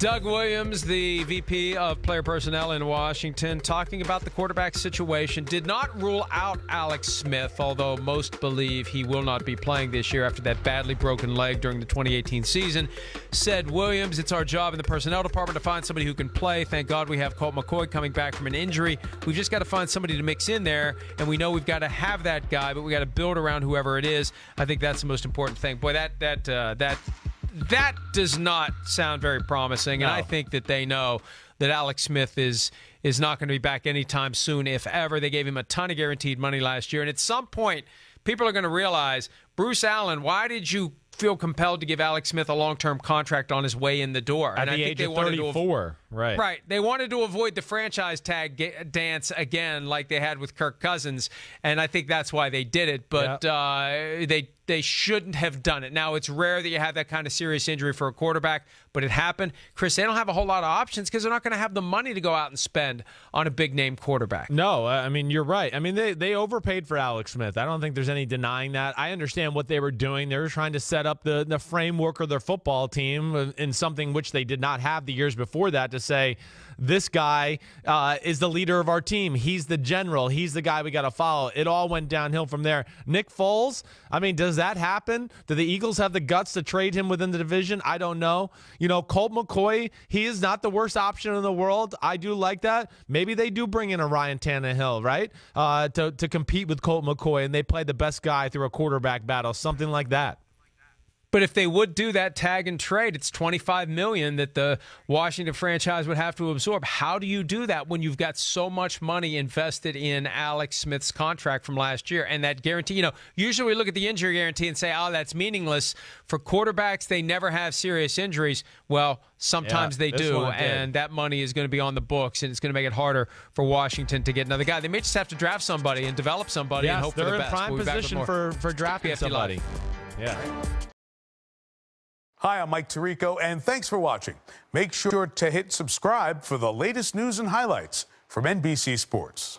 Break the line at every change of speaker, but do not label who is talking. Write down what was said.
Doug Williams, the VP of Player Personnel in Washington, talking about the quarterback situation. Did not rule out Alex Smith, although most believe he will not be playing this year after that badly broken leg during the 2018 season. Said Williams, it's our job in the personnel department to find somebody who can play. Thank God we have Colt McCoy coming back from an injury. We've just got to find somebody to mix in there, and we know we've got to have that guy, but we got to build around whoever it is. I think that's the most important thing. Boy, that does not sound very promising, and I think that they know that Alex Smith is not going to be back anytime soon, if ever. They gave him a ton of guaranteed money last year, and at some point, people are going to realize, Bruce Allen, why did you feel compelled to give Alex Smith a long-term contract on his way in the door?
At the age of 34, right.
Right. They wanted to avoid the franchise tag dance again like they had with Kirk Cousins, and I think that's why they did it, but they shouldn't have done it. Now, it's rare that you have that kind of serious injury for a quarterback, but it happened. Chris, they don't have a whole lot of options because they're not going to have the money to go out and spend on a big-name quarterback.
No, I mean, you're right. I mean, they overpaid for Alex Smith. I don't think there's any denying that. I understand what they were doing. They were trying to set up the framework of their football team in something which they did not have the years before that, to say, this guy is the leader of our team. He's the general. He's the guy we got to follow. It all went downhill from there. Nick Foles, I mean, does that happen? Do the Eagles have the guts to trade him within the division? I don't know. You know, Colt McCoy, he is not the worst option in the world. I do like that. Maybe they do bring in a Ryan Tannehill, right, to compete with Colt McCoy, and they play the best guy through a quarterback battle, something like that.
But if they would do that tag and trade, it's $25 million that the Washington franchise would have to absorb. How do you do that when you've got so much money invested in Alex Smith's contract from last year and that guarantee? You know, usually we look at the injury guarantee and say, oh, that's meaningless. For quarterbacks, they never have serious injuries. Well, sometimes they do, and that money is going to be on the books, and it's going to make it harder for Washington to get another guy. They may just have to draft somebody and develop somebody and hope for the best.
They're in prime position for drafting somebody. Yeah.
Hi, I'm Mike Tirico, and thanks for watching. Make sure to hit subscribe for the latest news and highlights from NBC Sports.